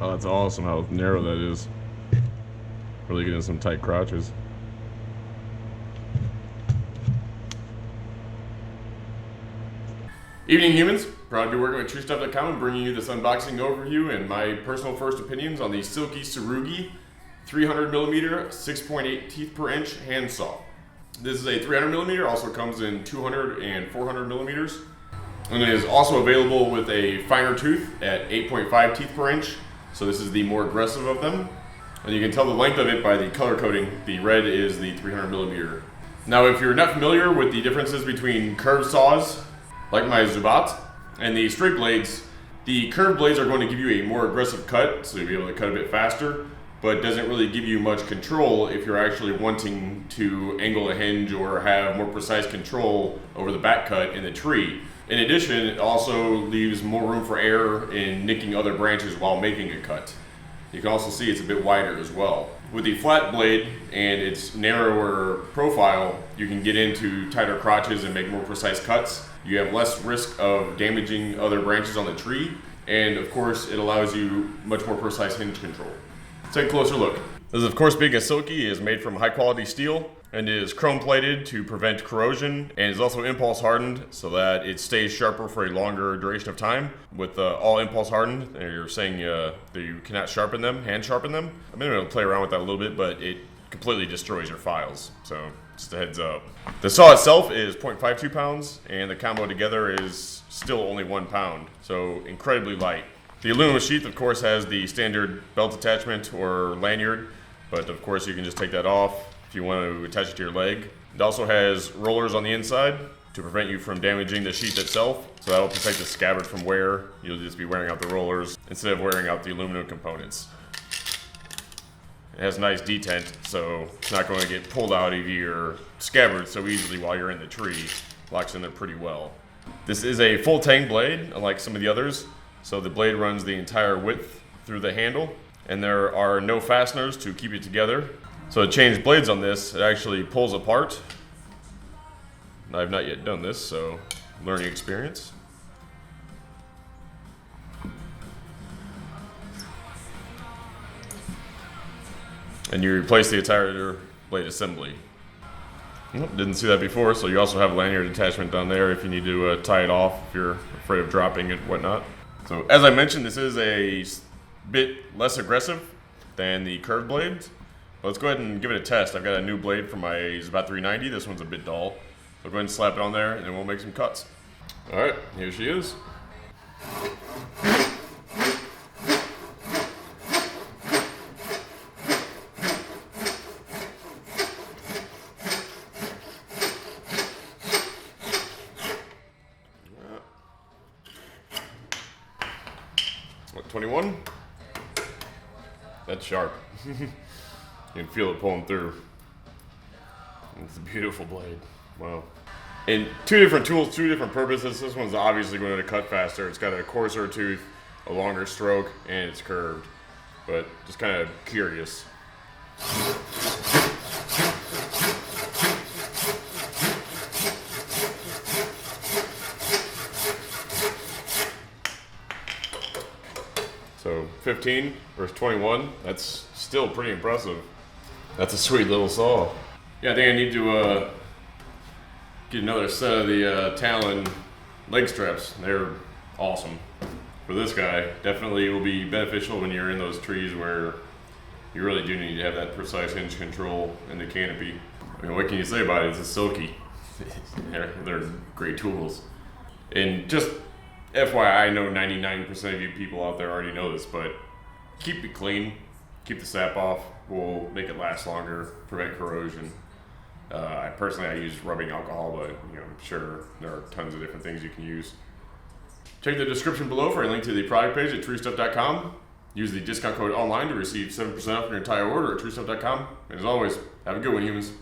Oh, that's awesome how narrow that is. Really getting some tight crotches. Evening, humans. Proud to be working with TrueStuff.com and bringing you this unboxing overview and my personal first opinions on the Silky Tsurugi 300mm 6.8 teeth per inch handsaw. This is a 300mm, also comes in 200 and 400 millimeters, and it is also available with a finer tooth at 8.5 teeth per inch. So this is the more aggressive of them, and you can tell the length of it by the color coding. The red is the 300mm. Now, if you're not familiar with the differences between curved saws, like my Zubat, and the straight blades, the curved blades are going to give you a more aggressive cut, so you'll be able to cut a bit faster, but doesn't really give you much control if you're actually wanting to angle a hinge or have more precise control over the back cut in the tree. In addition, it also leaves more room for error in nicking other branches while making a cut. You can also see it's a bit wider as well. With the flat blade and its narrower profile, you can get into tighter crotches and make more precise cuts. You have less risk of damaging other branches on the tree, and of course it allows you much more precise hinge control. Let's take a closer look. This, of course, being a Silky, is made from high quality steel and is chrome plated to prevent corrosion, and is also impulse hardened so that it stays sharper for a longer duration of time. With all impulse hardened, and you're saying that you cannot sharpen them, hand sharpen them. I've been able to play around with that a little bit, but it completely destroys your files, so just a heads up. The saw itself is 0.52 pounds, and the combo together is still only 1 pound, so incredibly light. The aluminum sheath, of course, has the standard belt attachment or lanyard, but of course you can just take that off if you want to attach it to your leg. It also has rollers on the inside to prevent you from damaging the sheath itself, so that will protect the scabbard from wear. You'll just be wearing out the rollers instead of wearing out the aluminum components. It has nice detent, so it's not going to get pulled out of your scabbard so easily while you're in the tree. Locks in there pretty well. This is a full tang blade, unlike some of the others, so the blade runs the entire width through the handle, and there are no fasteners to keep it together. So to change blades on this, it actually pulls apart. I've not yet done this, so learning experience. And you replace the entire blade assembly. Didn't see that before, so you also have a lanyard attachment down there if you need to tie it off if you're afraid of dropping it, whatnot. So as I mentioned, this is a bit less aggressive than the curved blades. Let's go ahead and give it a test. I've got a new blade for my Zubat 390. This one's a bit dull. So go ahead and slap it on there, and then we'll make some cuts. All right, here she is. What, 21? That's sharp. You can feel it pulling through. It's a beautiful blade. Wow. And two different tools, two different purposes. This one's obviously going to cut faster. It's got a coarser tooth, a longer stroke, and it's curved. But just kind of curious. So 15 versus 21, that's still pretty impressive. That's a sweet little saw. Yeah, I think I need to get another set of the Talon leg straps. They're awesome. For this guy, definitely will be beneficial when you're in those trees where you really do need to have that precise hinge control in the canopy. I mean, what can you say about it? It's a Silky. They're great tools. And just FYI, I know 99% of you people out there already know this, but keep it clean, keep the sap off, will make it last longer, prevent corrosion. I use rubbing alcohol, but I'm sure there are tons of different things you can use. Check the description below for a link to the product page at TrueStuff.com. Use the discount code online to receive 7% off your entire order at TrueStuff.com. And as always, have a good one, humans.